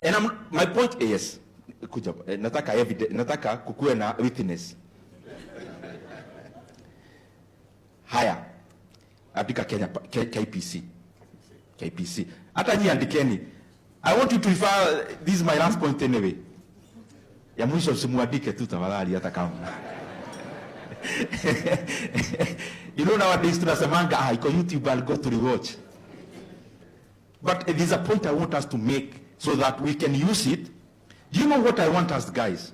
And my point is, kuja, nataka evidence, nataka kukuwe na witness. Haya, andika Kenya KPC. Hata nyi andikeni. I want you to refer, this is my last point anyway. Ya mwisho simuandike tu tafadhali hata kama. You know nowadays tunasemanga iko YouTube, I'll go to rewatch. But there's a point I want us to make so that we can use it. Do you know what I want us guys?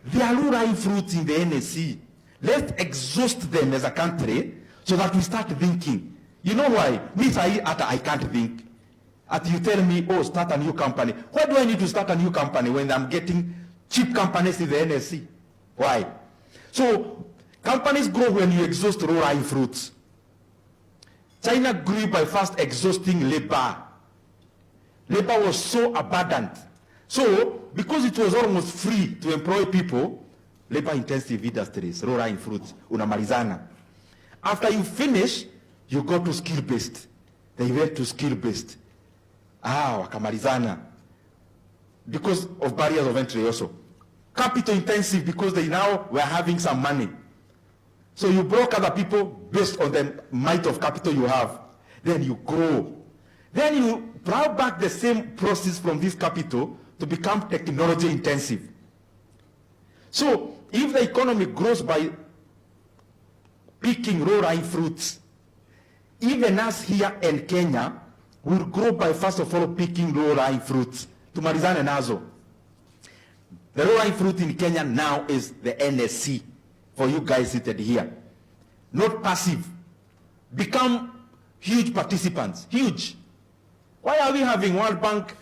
There are low-lying fruits in the NSC. Let's exhaust them as a country so that we start thinking. You know why? Me, I can't think. You tell me, oh, start a new company. Why do I need to start a new company when I'm getting cheap companies in the NSC? Why? So, companies grow when you exhaust low-lying fruits. China grew by first exhausting labor. Labor was so abundant. So, because it was almost free to employ people, labor-intensive industries, low-lying fruits, unamalizana. After you finish, you go to skill-based. They went to skill-based. Wakamalizana. Because of barriers of entry also. Capital-intensive because they now were having some money. So you broke other people based on the might of capital you have. Then you grow. Then you plow back the same process from this capital to become technology intensive. So if the economy grows by picking low-lying fruits, even us here in Kenya will grow by first of all picking low-lying fruits. Tumalizane nazo. The low-lying fruit in Kenya now is the NSC. For you guys seated here. Not passive. Become huge participants. Huge. Why are we having World Bank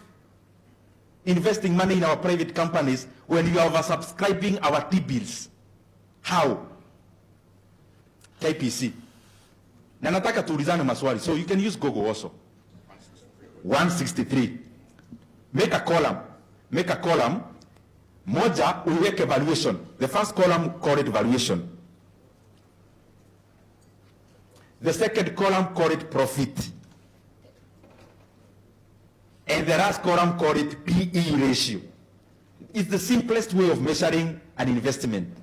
investing money in our private companies when you are oversubscribing our T-bills? How? KPC. Na nataka tuulizane maswali. So you can use Google also. 163. Make a column. Make a column. Moja uweke valuation. The first column call it valuation. The second column call it profit. And the last column call it PE ratio. It's the simplest way of measuring an investment.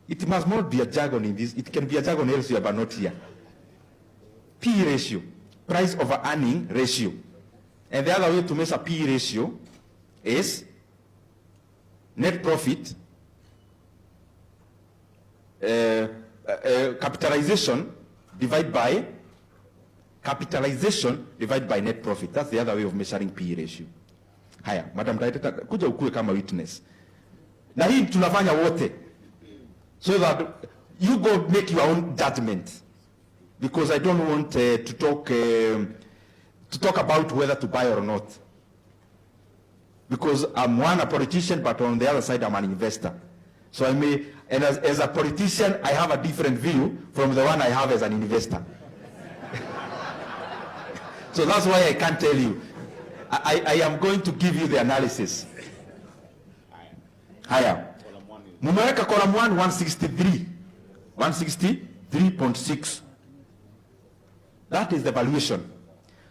It must not be a jargon in this. It can be a jargon elsewhere, but not here. PE ratio. Price over earning ratio. And the other way to measure PE ratio is net profit, capitalization divided by net profit. That's the other way of measuring PE ratio. Haya, Madam Director, kuja ukue kama witness. Na hii tunafanya wote. So that you go make your own judgment. Because I don't want to talk about whether to buy or not. Because I'm a politician, but on the other side, I'm an investor. So I may, and as a politician, I have a different view from the one I have as an investor. So that's why I can't tell you. I am going to give you the analysis. Higher. Numerica column 1, 163. 163.6. That is the valuation.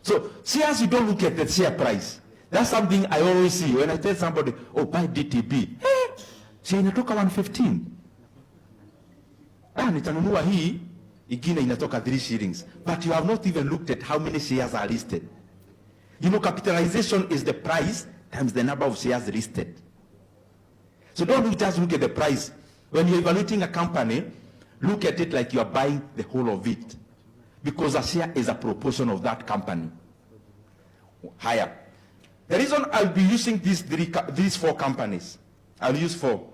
So, see, as you don't look at the share price. That's something I always see when I tell somebody, oh, buy DTB. Si inatoka 115. Nitanunua hii, ingine inatoka 3 shillings. But you have not even looked at how many shares are listed. You know, capitalization is the price times the number of shares listed. So don't just look at the price. When you're evaluating a company, look at it like you are buying the whole of it. Because a share is a proportion of that company. Higher. The reason I'll be using these 4 companies, I'll use 4,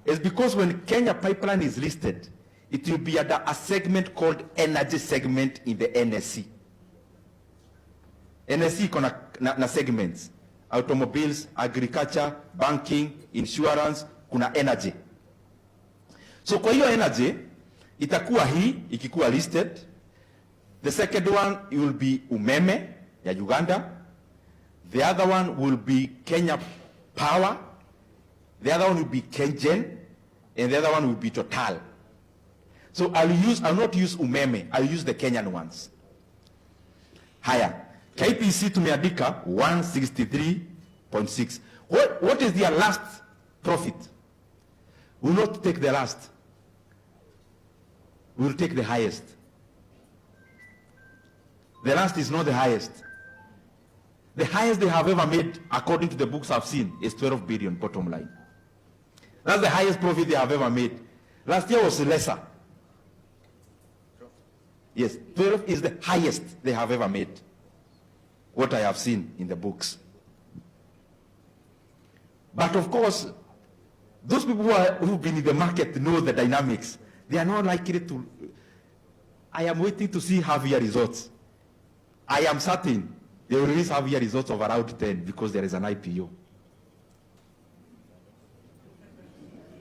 is because when Kenya Pipeline is listed, it will be under a segment called energy segment in the NSC. NSC kuna segments. Automobiles, agriculture, banking, insurance, kuna energy. So kwa hiyo energy, itakuwa hii, ikikuwa listed. The second one, it will be umeme, ya Uganda. The other one will be Kenya Power. The other one will be Kengen. And the other one will be Total. So I'll not use umeme. I'll use the Kenyan ones. Higher. KPC tumeandika 13.6. What is their last profit? We will not take the last. We will take the highest. The last is not the highest. The highest they have ever made, according to the books I've seen, is 12 billion bottom line. That's the highest profit they have ever made. Last year was lesser. Yes, 12 is the highest they have ever made. What I have seen in the books. But of course, those people who've been in the market know the dynamics. They are not likely to. I am waiting to see half-year results. I am certain they will release half-year results of around 10 because there is an IPO.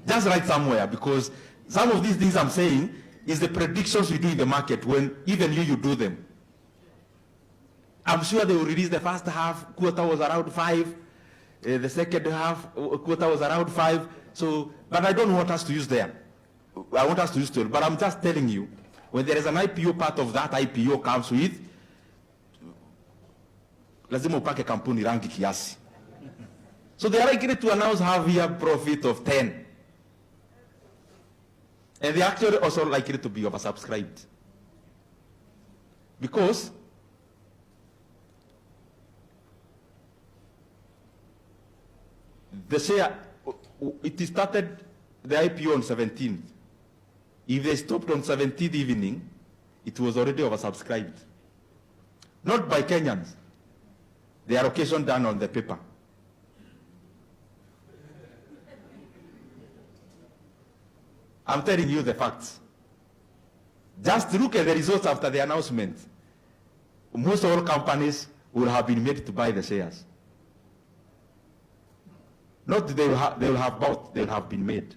Just write somewhere, because some of these things I'm saying is the predictions we do in the market when even you do them. I'm sure they will release the first half quarter was around 5, the second half quarter was around 5. So, but I don't want us to use there. I want us to use 12. But I'm just telling you, when there is an IPO, part of that IPO comes with lazima upake kampuni rangi kiasi. So they are likely to announce half-year profit of 10. And they are actually also likely to be oversubscribed. Because the share, it started the IPO on 17th. If they stopped on 17th evening, it was already oversubscribed. Not by Kenyans. The allocation done on the paper. I'm telling you the facts. Just look at the results after the announcement. Most all companies will have been made to buy the shares. Not they will have bought, they will have been made.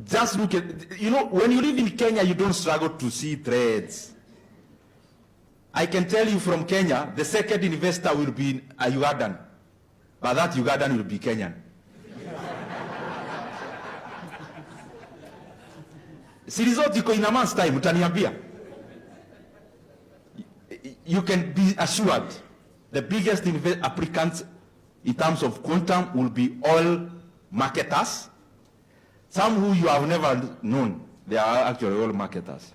Just look at, when you live in Kenya, you don't struggle to see trades. I can tell you from Kenya, the second investor will be a Ugandan, but that Ugandan will be Kenyan. Si result iko in a month's time, utaniambia. You can be assured the biggest applicants in terms of quantum will be all marketers. Some who you have never known, they are actually all marketers.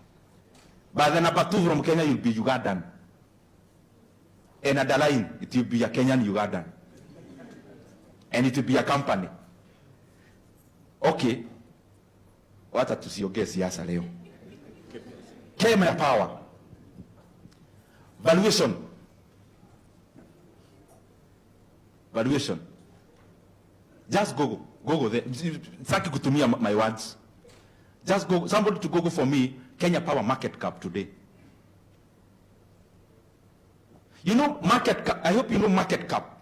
But the number 2 from Kenya will be Ugandan. And at the line, it will be a Kenyan Ugandan. And it will be a company. Okay. Wacha tusiongee siasa leo. Kenya Power. Valuation. Just Google there. Saki kutumia my words. Just go, somebody to Google for me, Kenya Power market cap today. You know market cap, I hope you know market cap.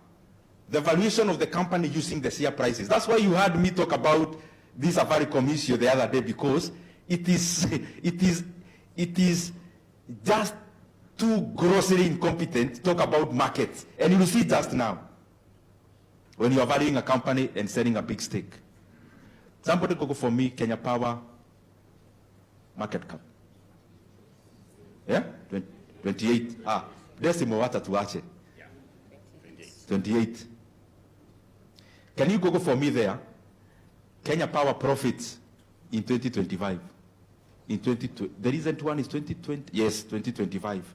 The valuation of the company using the share prices. That's why you heard me talk about this Safaricom issue the other day, because it is just too grossly incompetent to talk about markets. And you will see just now, when you are valuing a company and selling a big stake. Somebody Google for me, Kenya Power market cap. Yeah? 28. Decimal water tuache. 28. Can you Google for me there? Kenya Power profits in 2025. In 2020, the recent one is 2020. Yes, 2025,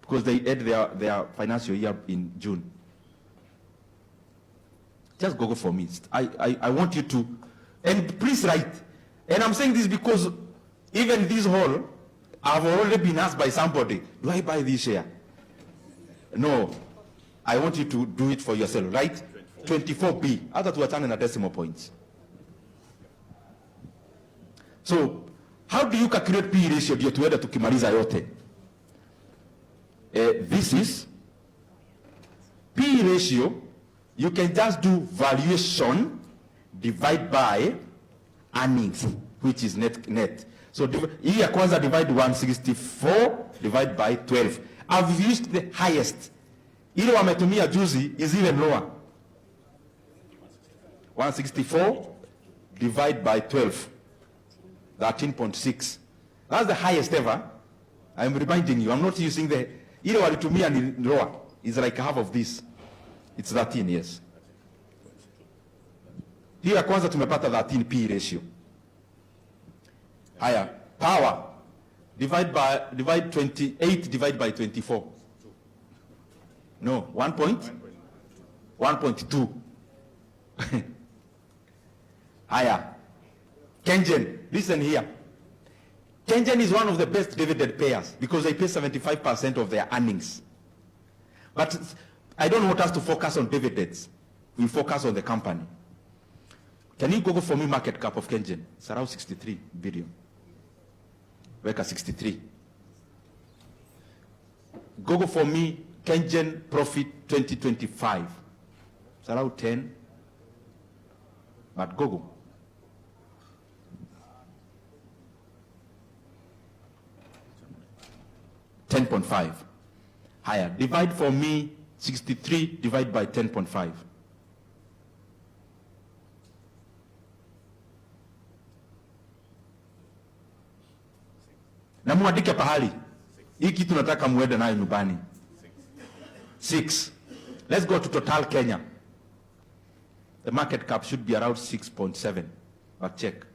because they end their financial year in June. Just Google for me. I want you to, and please write. And I'm saying this because even this whole, I've already been asked by somebody, do I buy this share? No. I want you to do it for yourself, right? 24B. Hata tuachane na decimal points. So, how do you calculate P ratio ndio tuende tukimaliza yote? This is P ratio. You can just do valuation divide by earnings, which is net. So hii ya kwanza divide 164 divide by 12. I've used the highest. Ile wametumia juzi is even lower. 164 divide by 12. 13.6. That's the highest ever. I'm reminding you, I'm not using the ile walitumia ni lower. is like half of this. It's 13, yes. Hiyo ya kwanza tumepata 13 P ratio. Haya, power divide 28 divide by 24. No, 1.2. Haya, Kengen, listen here. Kengen is one of the best dividend payers because they pay 75% of their earnings. But I don't want us to focus on dividends. We focus on the company. Can you Google for me market cap of Kengen? It's around 63 billion. Weka 63. Google for me Kengen profit 2025. It's around 10. But Google. $10.5. Higher. Divide for me 63 divide by 10.5. Na muandike pahali. Hii kitu nataka muende nayo nyumbani. 6. Let's go to Total Kenya. The market cap should be around 6.7. But check.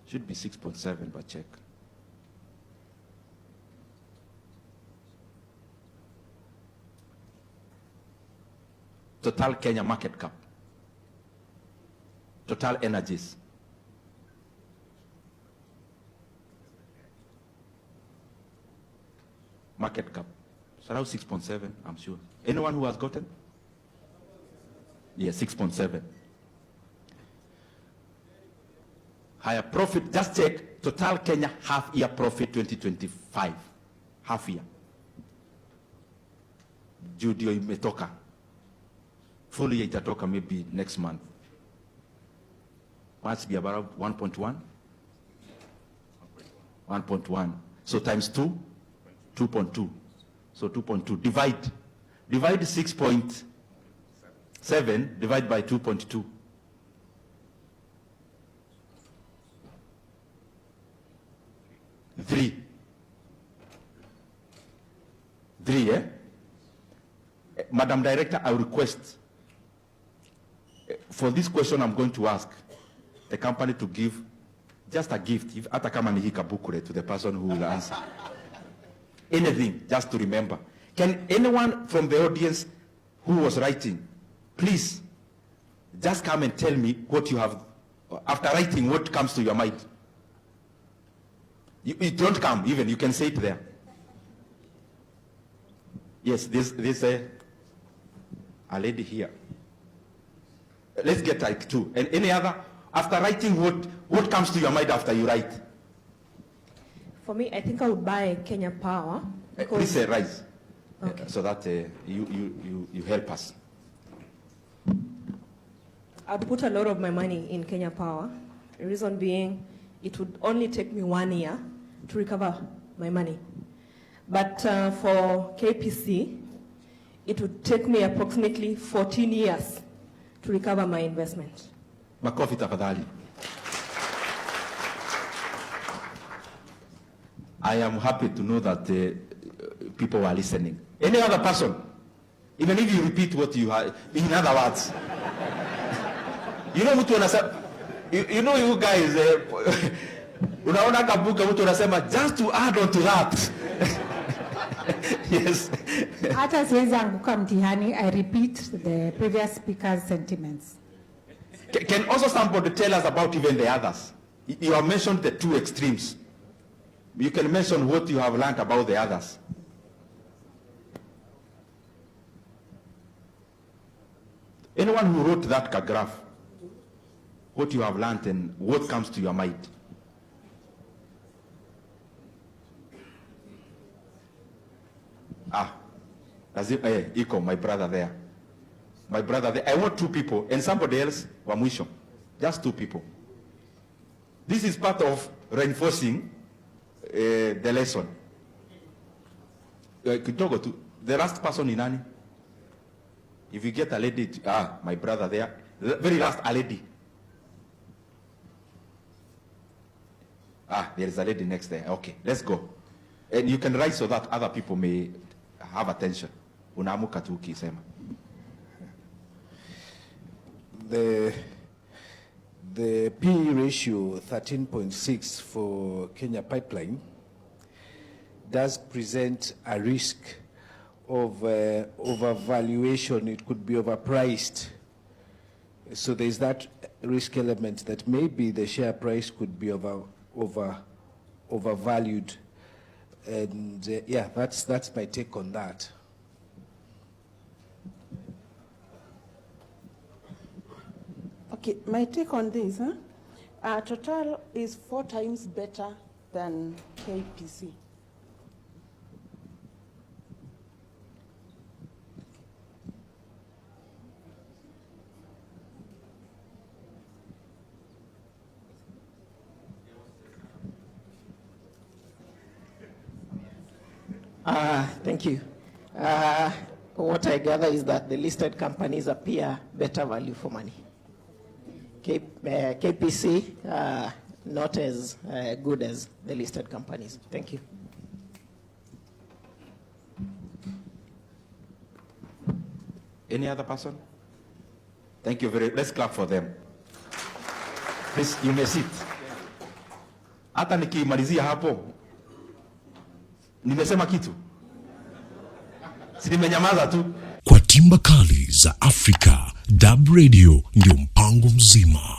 Should be 6.7, but check. Total Kenya market cap. Total Energies. Market cap. It's around 6.7, I'm sure. Anyone who has gotten? Yeah, 6.7. Higher profit, just check, Total Kenya half-year profit 2025. Half year. Judio imetoka. Full year itatoka maybe next month. Must be about 1.1? 1.1. So times 2? 2.2. So 2.2. Divide 6.7 divide by 2.2. 3, eh? Madam Director, I request for this question I'm going to ask the company to give just a gift, if hata kama ni hika bukure, to the person who will answer. Anything, just to remember. Can anyone from the audience who was writing, please, just come and tell me what you have, after writing, what comes to your mind? You don't come, even, you can say it there. Yes, this a lady here. Let's get type 2. And any other, after writing, what comes to your mind after you write? For me, I think I would buy Kenya Power. Please say rise, okay. So that you help us. I'd put a lot of my money in Kenya Power. The reason being, it would only take me 1 year to recover my money. But for KPC, it would take me approximately 14 years to recover my investment. Makofi tafadhali. I am happy to know that people are listening. Any other person, even if you repeat what you have, in other words, you know mtu anasema, you know you guys, unaona kabuka mtu anasema just to add on to that. Yes. Hata siwezi anguka mtihani, I repeat the previous speaker's sentiments. Can also somebody tell us about even the others? You have mentioned the two extremes. You can mention what you have learned about the others. Anyone who wrote that graph, what you have learned and what comes to your mind? Iko, my brother there. My brother there. I want 2 people and somebody else, wa mwisho. Just 2 people. This is part of reinforcing the lesson. The last person in Nani. If you get a lady, my brother there. The very last, a lady. There is a lady next there. Okay, let's go. And you can write so that other people may have attention. Unaamuka tu ukisema. The P ratio 13.6 for Kenya Pipeline does present a risk of overvaluation. It could be overpriced. So there's that risk element that maybe the share price could be overvalued. And yeah, that's my take on that. Okay, my take on this, Total is 4 times better than KPC. Thank you. What I gather is that the listed companies appear better value for money. KPC, not as good as the listed companies. Thank you. Any other person? Thank you very much. Let's clap for them. Please, you may sit. Hata nikimalizia hapo, nimesema kitu. Si nimenyamaza tu. Kwa timba kali za Afrika, DAB Radio ndio mpango mzima.